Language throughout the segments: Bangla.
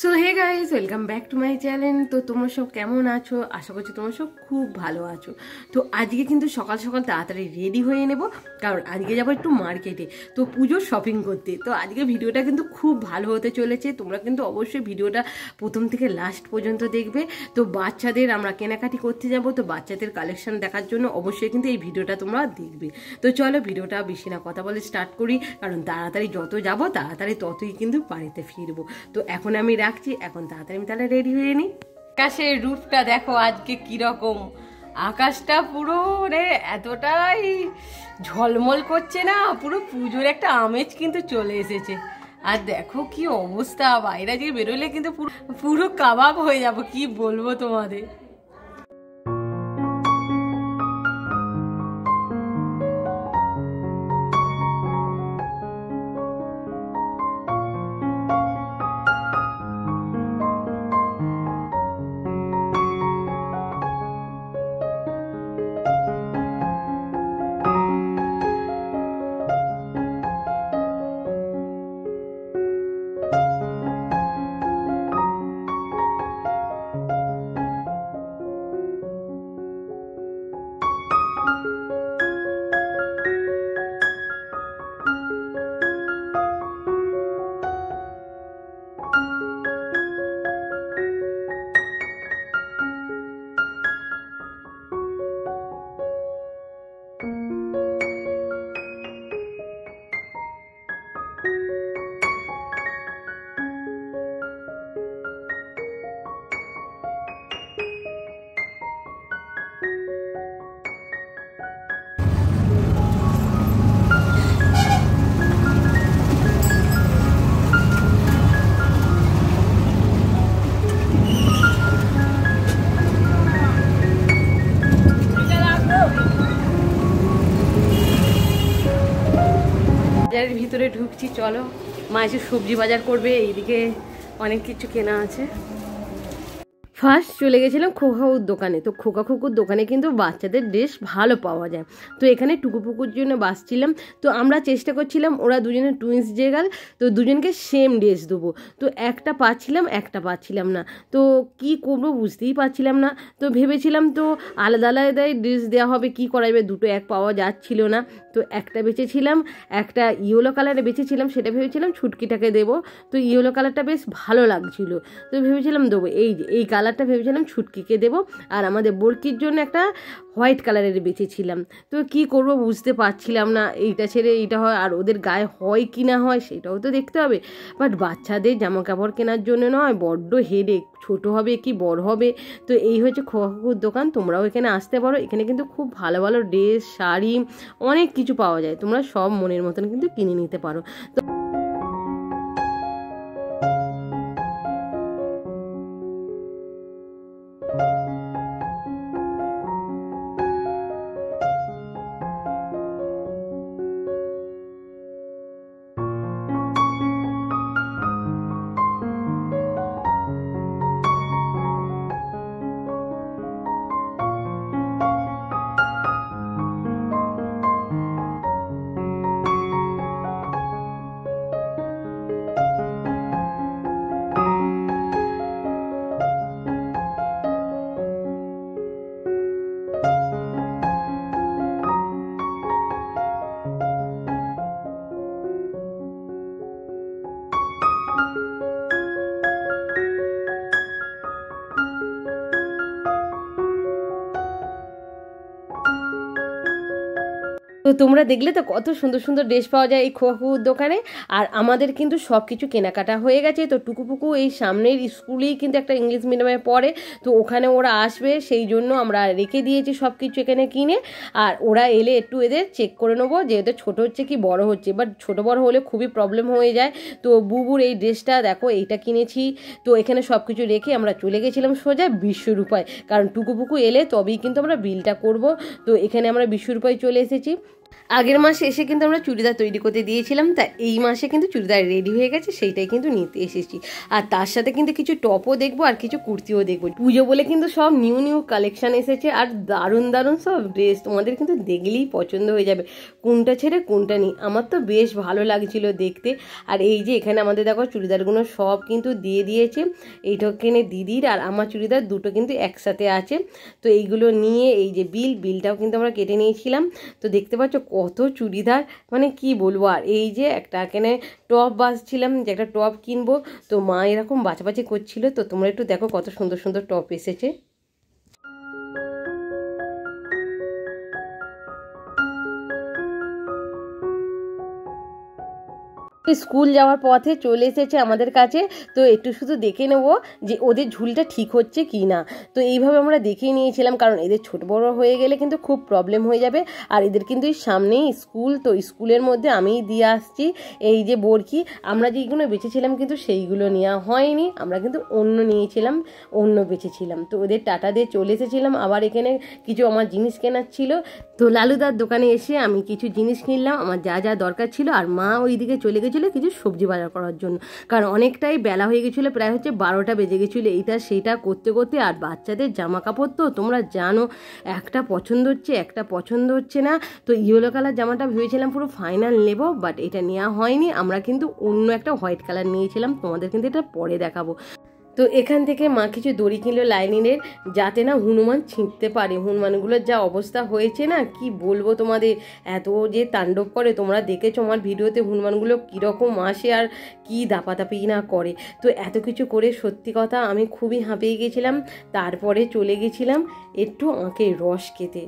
So hey guys, welcome back to my channel. তো তোমরা সব কেমন আছো? আশা করছি তোমরা সব খুব ভালো আছো। তো আজকে কিন্তু সকাল সকাল তাড়াতাড়ি রেডি হয়ে নেব, কারণ আজকে যাবো একটু মার্কেটে, তো পুজোর শপিং করতে। তো আজকে ভিডিওটা কিন্তু খুব ভালো হতে চলেছে, তোমরা কিন্তু অবশ্যই ভিডিওটা প্রথম থেকে লাস্ট পর্যন্ত দেখবে। তো বাচ্চাদের আমরা কেনাকাটি করতে যাব, তো বাচ্চাদের কালেকশন দেখার জন্য অবশ্যই কিন্তু এই ভিডিওটা তোমরা দেখবে। তো চলো ভিডিওটা বেশি না কথা বলে স্টার্ট করি, কারণ তাড়াতাড়ি যত যাব তাড়াতাড়ি ততই কিন্তু বাড়িতে ফিরবো। তো এখন আমি রাখছি, এখন তাড়াতাড়ি আমি তাহলে রেডি হয়ে নিই। আকাশের রূপটা দেখো আজকে কিরকম, আকাশটা পুরো রে এতটাই ঝলমল করছে না, পুরো পুজোর একটা আমেজ কিন্তু চলে এসেছে। আর দেখো কি অবস্থা, বাইরে আজকে বেরোলে কিন্তু পুরো পুরো কাবাব হয়ে যাবো, কি বলবো তোমাদের। বাজারের ভিতরে ঢুকছি, চলো। মা এসে সবজি বাজার করবে, এইদিকে অনেক কিছু কেনা আছে। ফার্স্ট চলে গেছিলাম খোকাকুর দোকানে। তো খোকাকুর দোকানে কিন্তু বাচ্চাদের ড্রেস ভালো পাওয়া যায়। তো এখানে টুকুপুকুর জন্য বাসছিলাম, তো আমরা চেষ্টা করছিলাম, ওরা দুজনে টুইন্স যে গেল, তো দুজনকে সেম ড্রেস দেবো। তো একটা পাচ্ছিলাম না, তো কি করবো বুঝতেই পারছিলাম না। তো ভেবেছিলাম তো আলাদা আলাদাই ড্রেস দেওয়া হবে, কি করা যাবে, দুটো এক পাওয়া যাচ্ছিল না। তো একটা বেঁচেছিলাম, একটা ইয়েলো কালারে বেঁচেছিলাম, সেটা ভেবেছিলাম ছুটকিটাকে দেবো। তো ইয়েলো কালারটা বেশ ভালো লাগছিল, তো ভেবেছিলাম দেবো। এই কালারটা ভেবেছিলাম ছুটকিকে দেবো, আর আমাদের বরকির জন্য একটা হোয়াইট কালারের বেঁচেছিলাম। তো কি করব বুঝতে পারছিলাম না, এইটা ছেড়ে এইটা হয়, আর ওদের গায়ে হয় কি না হয় সেটাও তো দেখতে হবে। বাট বাচ্চাদের জামা কাপড় কেনার জন্য নয়, বড্ড হেডেক, ছোট হবে কি বড় হবে। তো এই হচ্ছে খোকাকুর দোকান, তোমরাও এখানে আসতে পারো। এখানে কিন্তু খুব ভালো ভালো ড্রেস, শাড়ি, অনেক কিছু পাওয়া যায়, তোমরা সব মনের মতন কিন্তু কিনে নিতে পারো। তো তো তোমরা দেখলে তো কত সুন্দর সুন্দর ড্রেস পাওয়া যায় এই খোকাকুর দোকানে। আর আমাদের কিন্তু সব কিছু কেনাকাটা হয়ে গেছে। তো টুকুপুকু এই সামনের স্কুলেই কিন্তু একটা ইংলিশ মিডিয়ামে পড়ে, তো ওখানে ওরা আসবে, সেই জন্য আমরা রেখে দিয়েছি সব কিছু এখানে কিনে। আর ওরা এলে একটু এদের চেক করে নেবো যে এদের ছোটো হচ্ছে কি বড় হচ্ছে, বাট ছোটো বড় হলে খুবই প্রবলেম হয়ে যায়। তো বুবুর এই ড্রেসটা দেখো, এইটা কিনেছি। তো এখানে সব কিছু রেখে আমরা চলে গেছিলাম সোজা বিশ্বরূপায়, কারণ টুকুপুকু এলে তবেই কিন্তু আমরা বিলটা করব। তো এখানে আমরা বিশ্বরূপায় চলে এসেছি। আগের মাসে এসে কিন্তু আমরা চুড়িদার তৈরি করতে দিয়েছিলাম, তা এই মাসে কিন্তু চুড়িদার রেডি হয়ে গেছে, সেইটাই কিন্তু নিতে এসেছি। আর তার সাথে কিন্তু কিছু টপও দেখবো আর কিছু কুর্তিও দেখবো। পুজো বলে কিন্তু সব নিউ নিউ কালেকশন এসেছে আর দারুণ দারুণ সব ড্রেস, তোমাদের কিন্তু দেখলেই পছন্দ হয়ে যাবে কোনটা ছেড়ে কোনটা নিই। আমার তো বেশ ভালো লাগছিল দেখতে। আর এই যে এখানে আমাদের দেখো চুড়িদারগুলো সব কিন্তু দিয়ে দিয়েছে, এইটাখানে দিদির আর আমার চুড়িদার দুটো কিন্তু একসাথে আছে। তো এইগুলো নিয়ে এই যে বিলটাও কিন্তু আমরা কেটে নিয়েছিলাম। তো দেখতে পাচ্ছ কত চুড়িদার, মানে কি বলবো। আর এই যে একটা এখানে টপ বাছছিলাম যে একটা টপ কিনবো, তো মা এরকম বাছাবাছি করছিল। তো তোমরা একটু দেখো কত সুন্দর সুন্দর টপ এসেছে। স্কুল যাওয়ার পথে চলে এসেছে আমাদের কাছে, তো একটু শুধু দেখে নেবো যে ওদের ঝুলটা ঠিক হচ্ছে কি না। তো এইভাবে আমরা দেখেই নিয়েছিলাম, কারণ এদের ছোট বড় হয়ে গেলে কিন্তু খুব প্রবলেম হয়ে যাবে। আর এদের কিন্তু এই সামনেই স্কুল, তো স্কুলের মধ্যে আমিই দিয়ে আসছি এই যে বরকি। আমরা যেগুলো বেঁচেছিলাম কিন্তু সেইগুলো নেওয়া হয়নি, আমরা কিন্তু অন্য নিয়েছিলাম, অন্য বেঁচেছিলাম। তো ওদের টাটা দিয়ে চলে এসেছিলাম। আবার এখানে কিছু আমার জিনিস কেনার ছিল, তো লালুদার দোকানে এসে আমি কিছু জিনিস কিনলাম আমার যা যা দরকার ছিল। আর মা ওই দিকে চলে গেছিলো কিছু সবজি বাজার করার জন্য, কারণ অনেকটাই বেলা হয়ে গেছিলো, প্রায় হচ্ছে 12টা বেজে গেছিলো এইটা সেইটা করতে করতে। আর বাচ্চাদের জামা কাপড় তো তোমরা জানো, একটা পছন্দ হচ্ছে একটা পছন্দ হচ্ছে না। তো ইয়েলো কালার জামাটা ভেবেছিলাম পুরো ফাইনাল নেব, বাট এটা নেওয়া হয়নি। আমরা কিন্তু অন্য একটা হোয়াইট কালার নিয়েছিলাম, তোমাদের কিন্তু এটা পরে দেখাবো। তো এখান থেকে মা কিছু দড়ি কিনলো লাইনিনের, যাতে না হনুমান ছিঁড়তে পারে। হনুমানগুলোর যা অবস্থা হয়েছে না, কি বলবো তোমাদের, এত যে তাণ্ডব করে। তোমরা দেখেছো আমার ভিডিওতে হনুমানগুলো কীরকম আসে আর কি দাপাদাপি না করে। তো এত কিছু করে সত্যি কথা আমি খুবই হাঁপিয়ে গেছিলাম। তারপরে চলে গেছিলাম একটু আঁকের রস খেতে।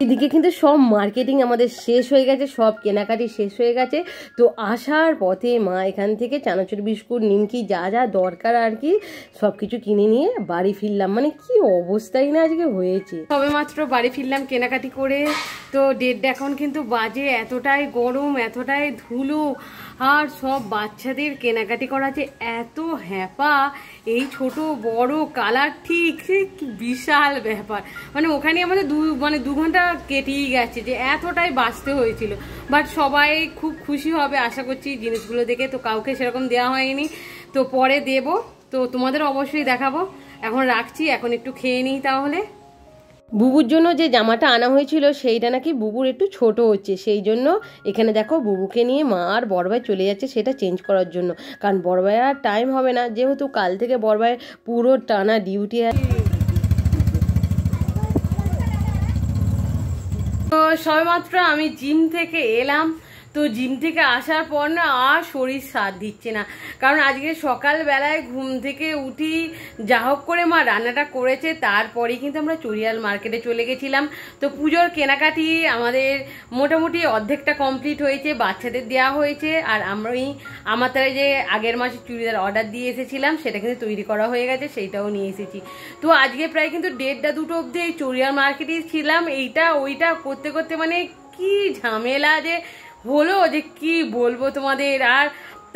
এদিকে কিন্তু সব মার্কেটিং আমাদের শেষ হয়ে গেছে, সব কেনাকাটি শেষ হয়ে গেছে। তো আসার পথে মা এখান থেকে চানাচুর বিস্কুট নিমকি যা যা দরকার আর কি সব কিছু কিনে নিয়ে বাড়ি ফিরলাম। মানে কি অবস্থাই না আজকে হয়েছে। সবে মাত্র বাড়ি ফিরলাম কেনাকাটি করে। তো দেড়টা এখন কিন্তু বাজে, এতটাই গরম এতটাই ধুলো, আর সব বাচ্চাদের কেনাকাটি করা যে এত হ্যাপা, এই ছোট বড় কালার ঠিক বিশাল ব্যাপার। মানে ওখানে আমাদের দু ঘন্টা কেটেই গেছে, যে এতটাই বাঁচতে হয়েছিল। বাট সবাই খুব খুশি হবে আশা করছি জিনিসগুলো দেখে। তো কাউকে সেরকম দেওয়া হয়নি, তো পরে দেব, তো তোমাদের অবশ্যই দেখাবো। এখন রাখছি, এখন একটু খেয়ে নিই তাহলে। বুবুর জন্য যে জামাটা আনা হয়েছিল সেইটা নাকি বুবুর একটু ছোট হচ্ছে, সেই জন্য এখানে দেখো বুবুকে নিয়ে মা আর বড়ভাই চলে যাচ্ছে সেটা চেঞ্জ করার জন্য, কারণ বড়ভাই আর টাইম হবে না, যেহেতু কাল থেকে বড়ভাইয়ের পুরো টানা ডিউটি আছে। তো সবেমাত্র আমি জিম থেকে এলাম। তো জিম থেকে আসার পর না আর শরীর সাথ দিচ্ছে না, কারণ আজকে সকালবেলায় ঘুম থেকে উঠি যা হোক করে মা রান্নাটা করেছে, তারপরেই কিন্তু আমরা চুড়িয়াল মার্কেটে চলে গেছিলাম। তো পুজোর কেনাকাটি আমাদের মোটামুটি অর্ধেকটা কমপ্লিট হয়েছে, বাচ্চাদের দেওয়া হয়েছে। আর আমার তারা যে আগের মাসে চুড়িদার অর্ডার দিয়ে এসেছিলাম সেটা কিন্তু তৈরি করা হয়ে গেছে, সেইটাও নিয়ে এসেছি। তো আজকে প্রায় কিন্তু 1:30-2 অবধি এই চুড়িয়াল মার্কেটেই ছিলাম, এইটা ওইটা করতে করতে মানে কি ঝামেলা যে হলো যে কি বলবো তোমাদের। আর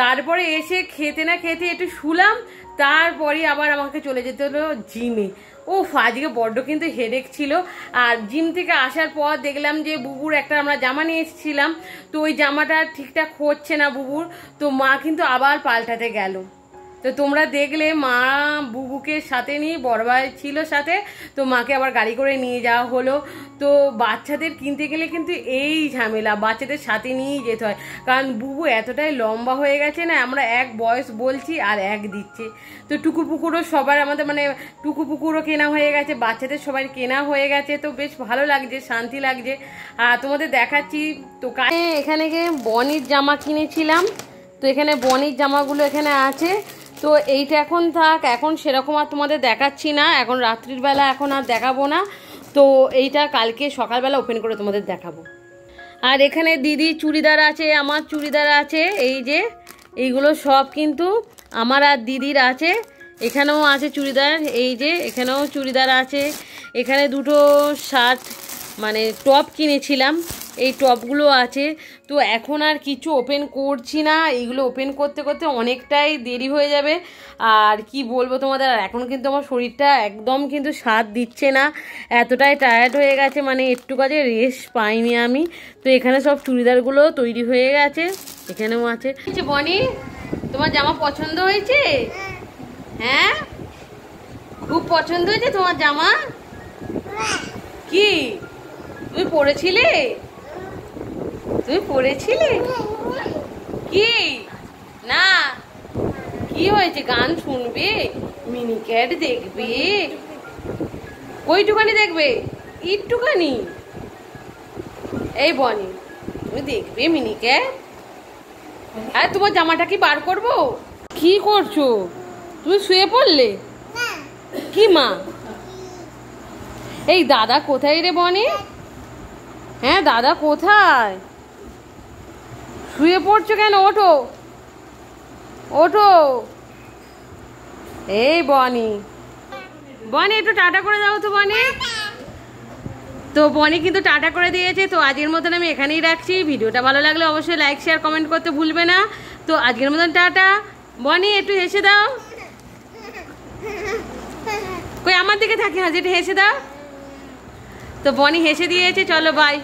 তারপরে এসে খেতে না খেতে একটু শুলাম, তারপরে আবার আমাকে চলে যেতে হলো জিমে। ও আজকে বড্ড কিন্তু হেডেক ছিল। আর জিম থেকে আসার পর দেখলাম যে বুবুর একটা আমরা জামা নিয়ে এসেছিলাম, তো ওই জামাটা ঠিকঠাক হচ্ছে না বুবুর, তো মা কিন্তু আবার পাল্টাতে গেল। তো তোমরা দেখলে মা বুবুকে সাথে নিয়ে, বড় ভাই ছিল সাথে, তো মাকে আবার গাড়ি করে নিয়ে যাওয়া হলো। তো বাচ্চাদের কিনতে গেলে কিন্তু এই ঝামেলা, বাচ্চাদের সাথে নিয়েই যেতে হয়, কারণ বুবু এতটাই লম্বা হয়ে গেছে না, আমরা এক বয়স বলছি আর এক দিচ্ছে। তো টুকু পুকুরও সবার আমাদের মানে টুকু পুকুরও কেনা হয়ে গেছে, বাচ্চাদের সবাই কেনা হয়ে গেছে। তো বেশ ভালো লাগছে, শান্তি লাগছে। আর তোমাদের দেখাচ্ছি। তো এখানে গিয়ে বনির জামা কিনেছিলাম, তো এখানে বনির জামাগুলো এখানে আছে। তো এইটা এখন থাক, এখন সেরকম আর তোমাদের দেখাচ্ছি না, এখন রাত্রির বেলা এখন আর দেখাবো না। তো এইটা কালকে সকালবেলা ওপেন করে তোমাদের দেখাবো। আর এখানে দিদি চুড়িদার আছে, আমার চুড়িদার আছে, এই যে এইগুলো সব কিন্তু আমার আর দিদির আছে। এখানেও আছে চুড়িদার, এই যে এখানেও চুড়িদার আছে। এখানে দুটো শার্ট মানে টপ কিনেছিলাম, এই টপগুলো আছে। তো এখন আর কিছু ওপেন করছি না, এইগুলো ওপেন করতে করতে অনেকটাই দেরি হয়ে যাবে। আর কি বলবো তোমাদের, আর এখন কিন্তু আমার শরীরটা একদম কিন্তু সাথ দিচ্ছে না, এতটাই টায়ার্ড হয়ে গেছে, মানে একটু কাজে রেস্ট পাইনি আমি। তো এখানে সব চুড়িদারগুলো তৈরি হয়ে গেছে, এখানেও আছে। বনি, তোমার জামা পছন্দ হয়েছে? হ্যাঁ, খুব পছন্দ হয়েছে তোমার জামা? কি তুমি পরেছিলে? তুমি পরেছিলে কি? না, কি হয়েছে? গান শুনবে, মিনি ক্যাট দেখবে? কইটুখানি দেখবে? একটুখানি? এই বনি, তুমি দেখবে মিনি ক্যাট? আর তোমার জামাটা কি বার করবো? কি করছো তুমি? শুয়ে পড়লে? কি মা? এই দাদা কোথায় রে বনি? হ্যাঁ, দাদা কোথায়? শুয়ে পড়ছো কেন? ওঠো, ওঠো। এই বনি, বনি একটু টাটা করে দাও তো বনি। তো বনি কিন্তু টাটা করে দিয়েছে। তো আজকের মতন আমি এখানেই রাখছি। ভিডিওটা ভালো লাগলে অবশ্যই লাইক শেয়ার কমেন্ট করতে ভুলবে না। তো আজকের মতন টাটা। বনি একটু হেসে দাও, কই আমার দিকে থাকে, হাজিটা হেসে দাও। তো বনি হেসে দিয়েছে, চলো বাই।